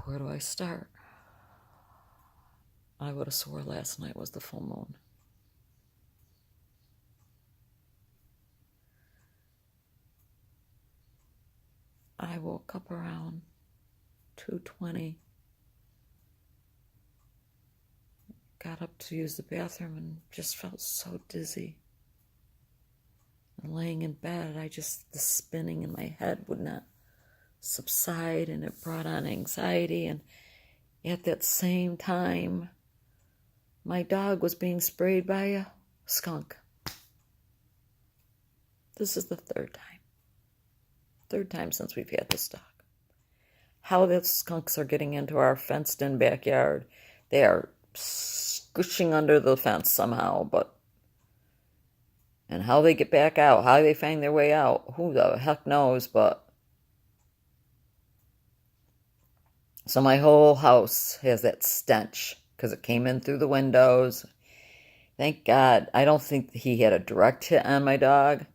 Where do I start? I would have swore last night was the full moon. I woke up around 2:20, got up to use the bathroom and just felt so dizzy. And laying in bed, the spinning in my head would not subside, and it brought on anxiety. And at that same time, my dog was being sprayed by a skunk. This is the third time since we've had this dog. How the skunks are getting into our fenced-in backyard. They are squishing under the fence somehow, and how they get back out, how they find their way out, who the heck knows, but so my whole house has that stench because it came in through the windows. Thank God. I don't think he had a direct hit on my dog,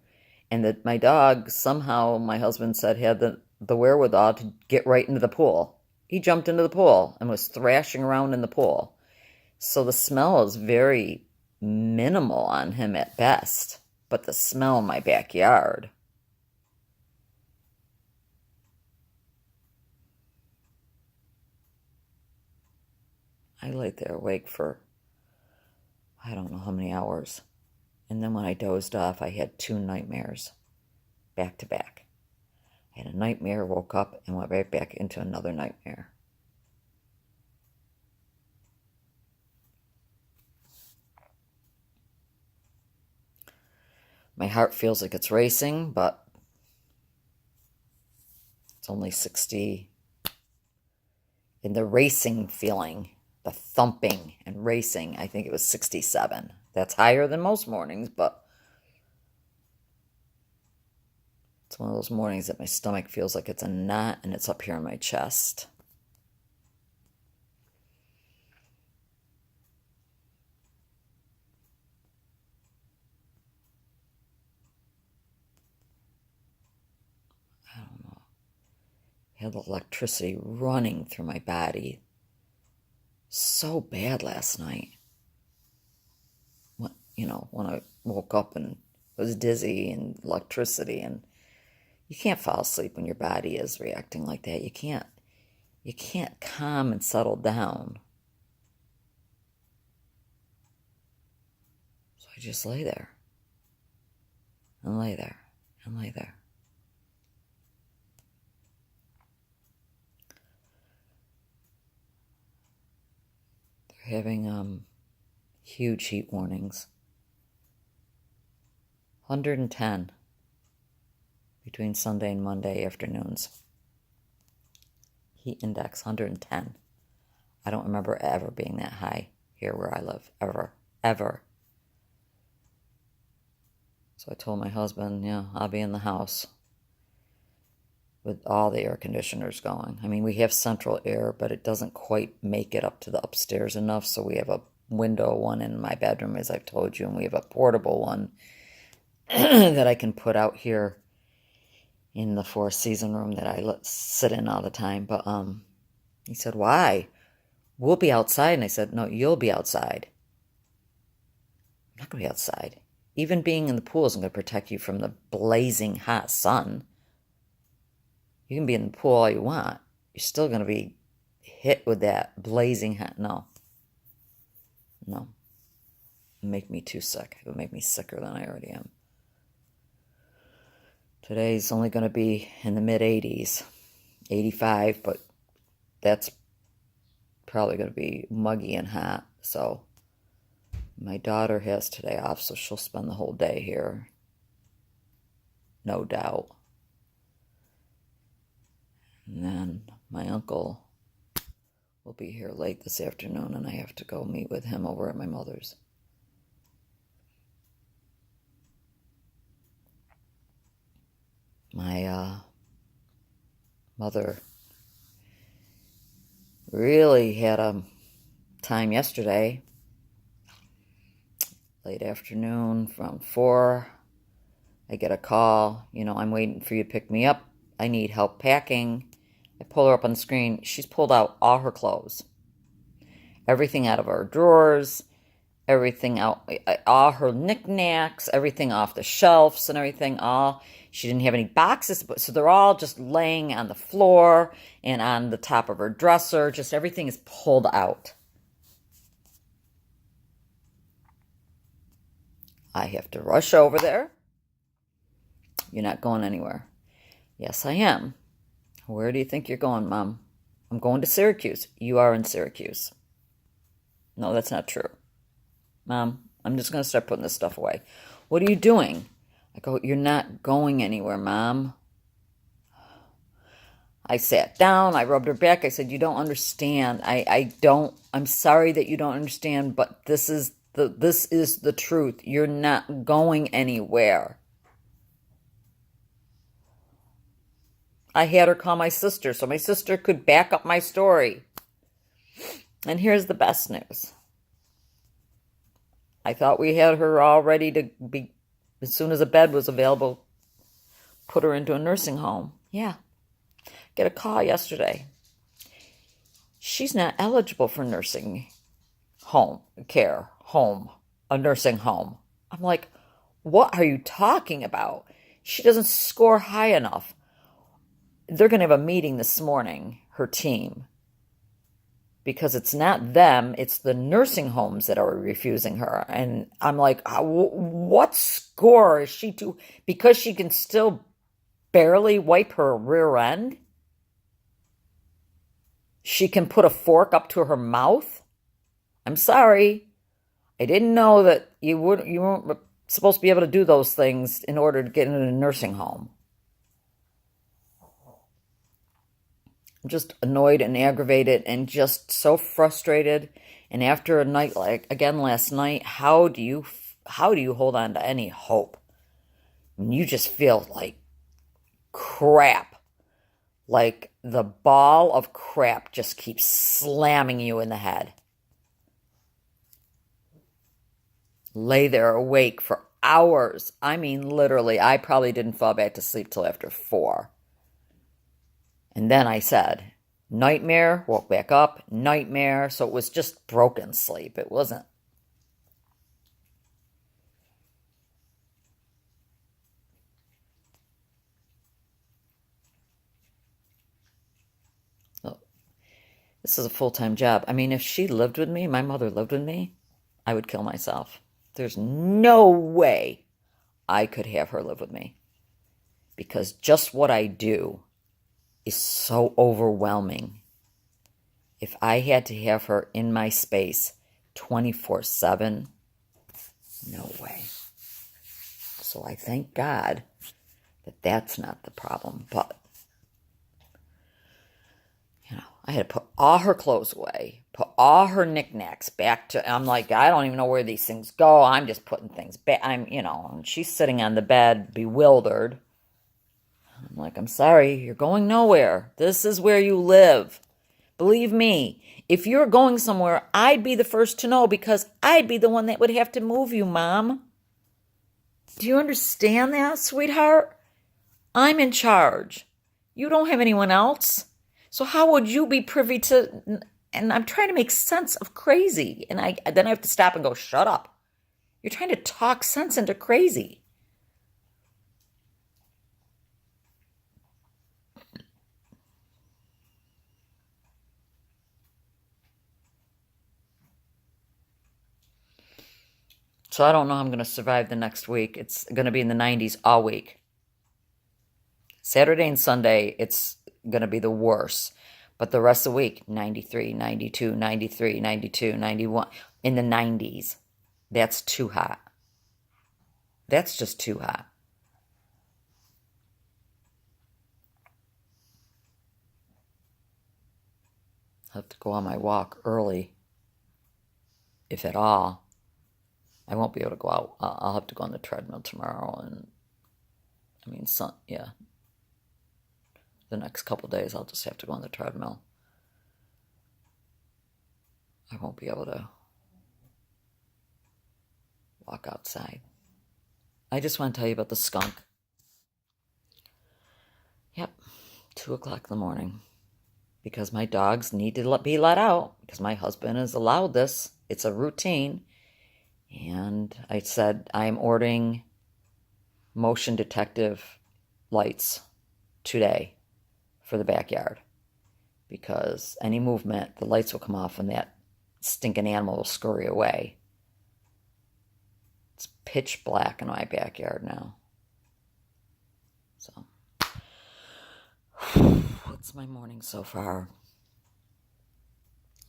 and that my dog somehow, my husband said, had the wherewithal to get right into the pool. He jumped into the pool and was thrashing around in the pool. So the smell is very minimal on him at best, but the smell in my backyard. I laid there awake for I don't know how many hours. And then when I dozed off, I had 2 nightmares back to back. I had a nightmare, woke up, and went right back into another nightmare. My heart feels like it's racing, but it's only 60. In the racing feeling, the thumping and racing, I think it was 67. That's higher than most mornings, but it's one of those mornings that my stomach feels like it's a knot and it's up here in my chest. I don't know. I had the electricity running through my body so bad last night. When I woke up and was dizzy and electricity, and you can't fall asleep when your body is reacting like that. You can't calm and settle down. So I just lay there and lay there and lay there. They're having huge heat warnings. 110 between Sunday and Monday afternoons. Heat index 110. I don't remember ever being that high here where I live. Ever. So I told my husband, I'll be in the house with all the air conditioners going. I mean, we have central air, but it doesn't quite make it up to the upstairs enough. So we have a window one in my bedroom, as I've told you, and we have a portable one that I can put out here in the Four Season room that I sit in all the time. But he said, why? We'll be outside. And I said, no, you'll be outside. I'm not going to be outside. Even being in the pool isn't going to protect you from the blazing hot sun. You can be in the pool all you want. You're still going to be hit with that blazing hot. No. It would make me too sick. It would make me sicker than I already am. Today's only going to be in the mid-80s, 85, but that's probably going to be muggy and hot. So my daughter has today off, so she'll spend the whole day here, no doubt. And then my uncle will be here late this afternoon, and I have to go meet with him over at my mother's. My mother really had a time yesterday, late afternoon from 4. I get a call, I'm waiting for you to pick me up. I need help packing. I pull her up on the screen. She's pulled out all her clothes, everything out of her drawers, everything out, all her knickknacks, everything off the shelves and everything. All she didn't have any boxes, but so they're all just laying on the floor and on the top of her dresser. Just everything is pulled out. I have to rush over there. You're not going anywhere. Yes, I am. Where do you think you're going, Mom? I'm going to Syracuse. You are in Syracuse. No, that's not true. Mom, I'm just going to start putting this stuff away. What are you doing? I go, you're not going anywhere, Mom. I sat down. I rubbed her back. I said, you don't understand. I'm sorry that you don't understand, but this is the truth. You're not going anywhere. I had her call my sister so my sister could back up my story. And here's the best news. I thought we had her all ready to be, as soon as a bed was available, put her into a nursing home. Yeah. Get a call yesterday. She's not eligible for nursing home, a nursing home. I'm like, what are you talking about? She doesn't score high enough. They're going to have a meeting this morning, her team, because it's not them, it's the nursing homes that are refusing her. And I'm like, what score is she to? Because she can still barely wipe her rear end? She can put a fork up to her mouth? I'm sorry. I didn't know that you weren't supposed to be able to do those things in order to get into a nursing home. I'm just annoyed and aggravated and just so frustrated. And after a night like again last night, how do you hold on to any hope when you just feel like crap? Like the ball of crap just keeps slamming you in the head. Lay there awake for hours. I mean, literally, I probably didn't fall back to sleep till after 4. And then I said, nightmare, woke back up, nightmare. So it was just broken sleep. It wasn't. Oh, this is a full-time job. I mean, if she lived with me, my mother lived with me, I would kill myself. There's no way I could have her live with me. Because just what I do is so overwhelming. If I had to have her in my space 24/7, no way. So I thank God that that's not the problem. But, I had to put all her clothes away, put all her knickknacks back to, I'm like, I don't even know where these things go. I'm just putting things back. And she's sitting on the bed, bewildered. I'm like, I'm sorry, you're going nowhere. This is where you live. Believe me, if you're going somewhere, I'd be the first to know because I'd be the one that would have to move you, Mom. Do you understand that, sweetheart? I'm in charge. You don't have anyone else. So how would you be privy to... And I'm trying to make sense of crazy. And then I have to stop and go, shut up. You're trying to talk sense into crazy. So I don't know how I'm going to survive the next week. It's going to be in the 90s all week. Saturday and Sunday, it's going to be the worst. But the rest of the week, 93, 92, 93, 92, 91, in the 90s. That's too hot. That's just too hot. I'll have to go on my walk early, if at all. I won't be able to go out. I'll have to go on the treadmill tomorrow. And, the next couple of days, I'll just have to go on the treadmill. I won't be able to walk outside. I just want to tell you about the skunk. Yep, 2 o'clock in the morning. because my dogs need to be let out because my husband has allowed this. It's a routine. And I said, I'm ordering motion detective lights today for the backyard because any movement, the lights will come off and that stinking animal will scurry away. It's pitch black in my backyard now. So, what's my morning so far?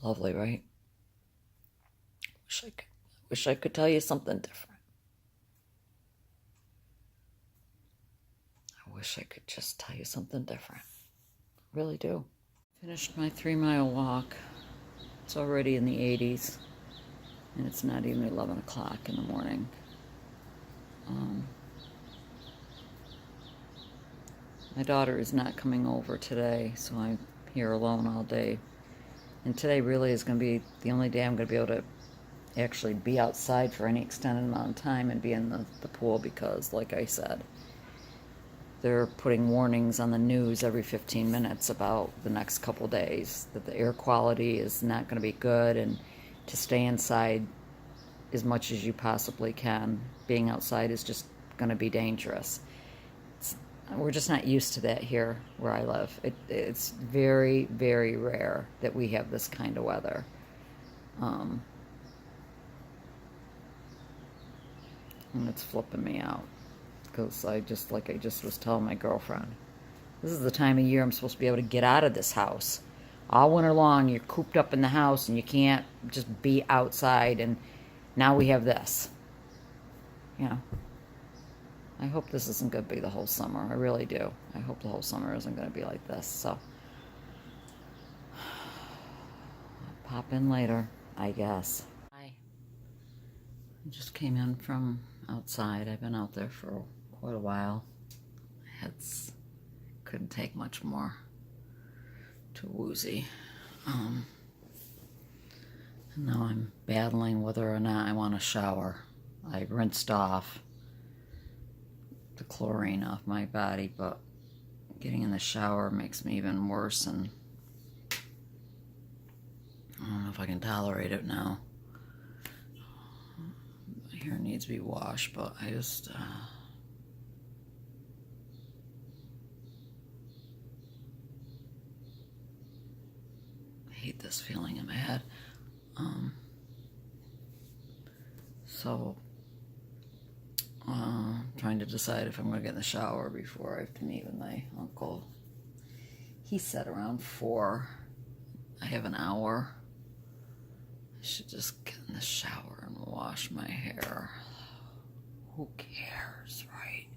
Lovely, right? Wish I could tell you something different. I wish I could just tell you something different. Really do. Finished my 3-mile walk. It's already in the 80s, and it's not even 11 o'clock in the morning. My daughter is not coming over today, so I'm here alone all day. And today really is going to be the only day I'm going to be able to actually be outside for any extended amount of time and be in the pool because, like I said, they're putting warnings on the news every 15 minutes about the next couple days, that the air quality is not going to be good and to stay inside as much as you possibly can. Being outside is just going to be dangerous. We're just not used to that here where I live. It's very, very rare that we have this kind of weather. And it's flipping me out because like I just was telling my girlfriend, this is the time of year I'm supposed to be able to get out of this house. All winter long, you're cooped up in the house and you can't just be outside, and now we have this. You know, I hope this isn't going to be the whole summer. I really do. I hope the whole summer isn't going to be like this. So, I'll pop in later, I guess. I just came in from outside. I've been out there for quite a while. My head's couldn't take much more. Too woozy. And now I'm battling whether or not I want to shower. I rinsed off the chlorine off my body, but getting in the shower makes me even worse, and I don't know if I can tolerate it now. My hair needs to be washed, but I just hate this feeling in my head. So I'm trying to decide if I'm going to get in the shower before I have to meet with my uncle. He said around 4. I have an hour. I should just get in the shower and wash my hair. Who cares, right?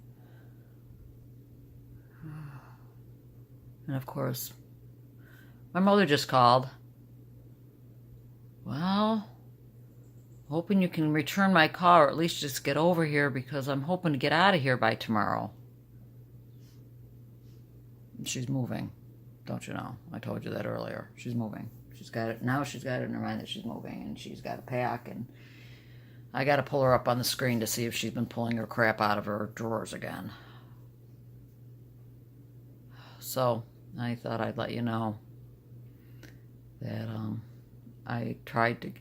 And of course, my mother just called. Well, hoping you can return my call or at least just get over here because I'm hoping to get out of here by tomorrow. She's moving. Don't you know? I told you that earlier. She's moving. She's got it in her mind that she's moving, and she's got to pack, and I got to pull her up on the screen to see if she's been pulling her crap out of her drawers again. So I thought I'd let you know that I tried to,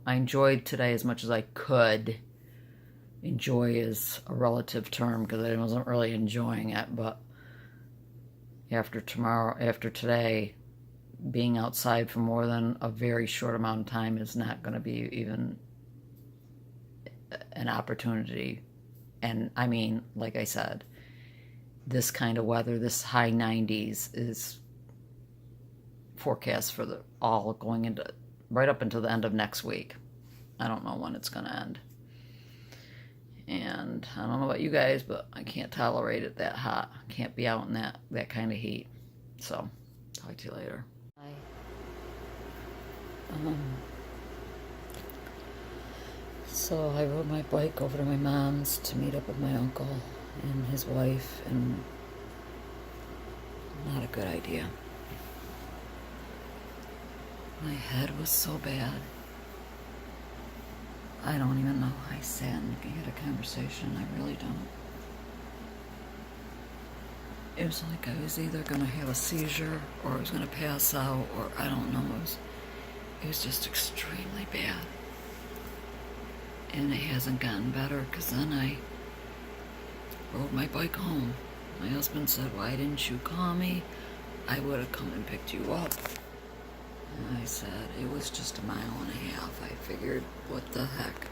I enjoyed today as much as I could. Enjoy is a relative term because I wasn't really enjoying it, but after today, being outside for more than a very short amount of time is not going to be even an opportunity. And I mean, like I said, this kind of weather, this high 90s is forecast for all going into right up until the end of next week. I don't know when it's going to end. And I don't know about you guys, but I can't tolerate it that hot. I can't be out in that kind of heat. So, talk to you later. Bye. So I rode my bike over to my mom's to meet up with my uncle and his wife, and not a good idea. My head was so bad. I don't even know. I sat and had a conversation. I really don't. It was like I was either going to have a seizure or I was going to pass out, or I don't know. It was just extremely bad. And it hasn't gotten better, because then I rode my bike home. My husband said, "Why didn't you call me? I would have come and picked you up." And I said, "It was just a mile and a half." I figured, what the heck.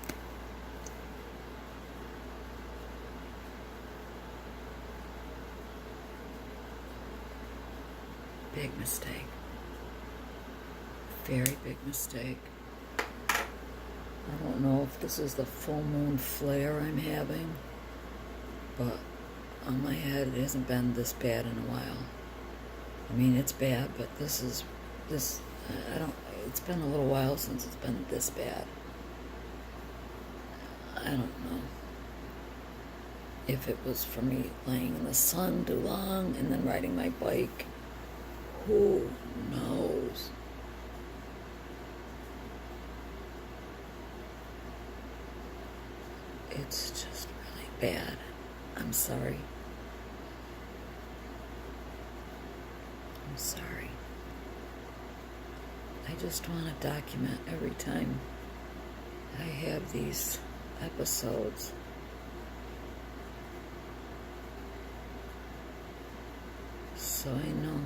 Big mistake. Very big mistake. I don't know if this is the full moon flare I'm having, but on my head it hasn't been this bad in a while. I mean, it's bad, but this, it's been a little while since it's been this bad. I don't know if it was for me laying in the sun too long and then riding my bike. Who knows? It's just really bad. I'm sorry. I'm sorry. I just want to document every time I have these episodes. So I know.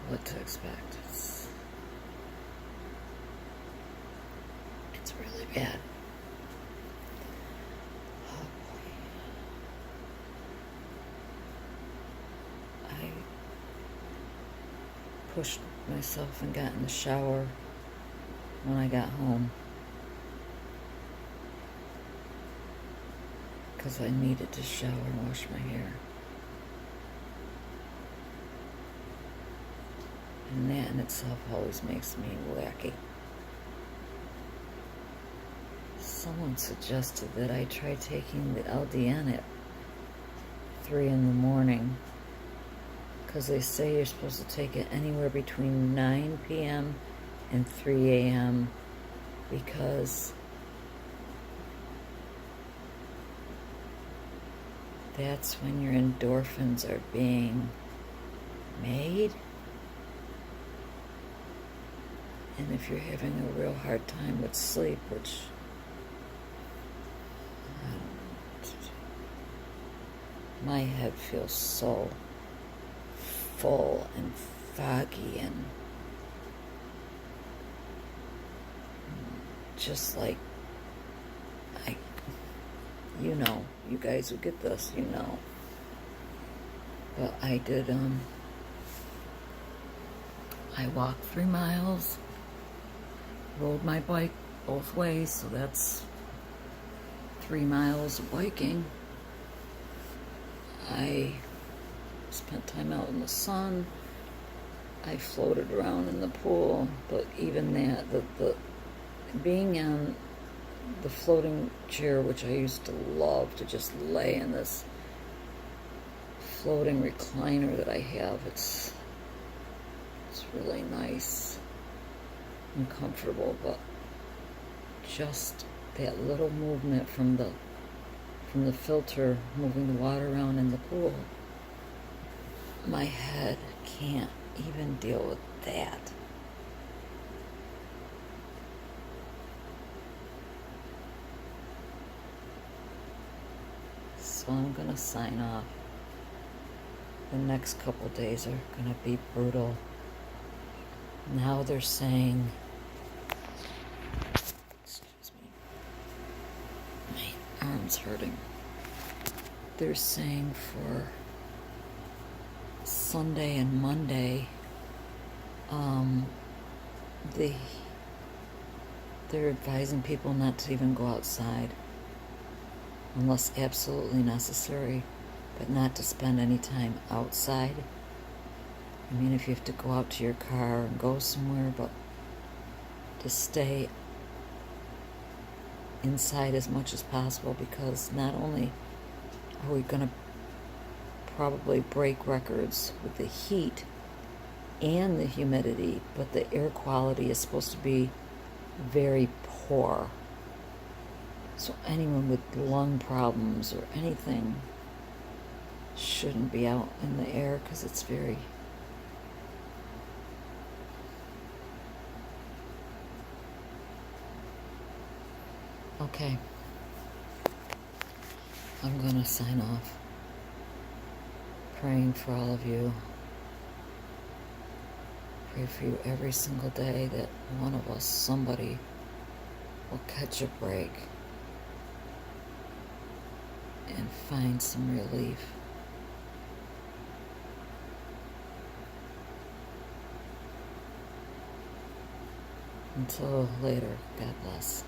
What to expect. It's really bad. Oh boy. I pushed myself and got in the shower when I got home, because I needed to shower and wash my hair. And that in itself always makes me wacky. Someone suggested that I try taking the LDN at 3 in the morning, because they say you're supposed to take it anywhere between 9 p.m. and 3 a.m. because that's when your endorphins are being made. And if you're having a real hard time with sleep, which my head feels so full and foggy and just like, you guys who get this, But I did, I walked 3 miles, rode my bike both ways, so that's 3 miles of biking. I spent time out in the sun. I floated around in the pool, but even that, the being in the floating chair, which I used to love to just lay in this floating recliner that I have, it's really nice and comfortable, but just that little movement from the filter moving the water around in the pool, my head can't even deal with that. So I'm gonna sign off. The next couple days are gonna be brutal. Now they're saying, excuse me, my arm's hurting. They're saying for Sunday and Monday, they're advising people not to even go outside unless absolutely necessary, but not to spend any time outside. I mean, if you have to go out to your car and go somewhere, but to stay inside as much as possible, because not only are we going to probably break records with the heat and the humidity, but the air quality is supposed to be very poor. So anyone with lung problems or anything shouldn't be out in the air because it's very... Okay. I'm gonna sign off. Praying for all of you. Pray for you every single day that one of us, somebody, will catch a break and find some relief. Until later, God bless.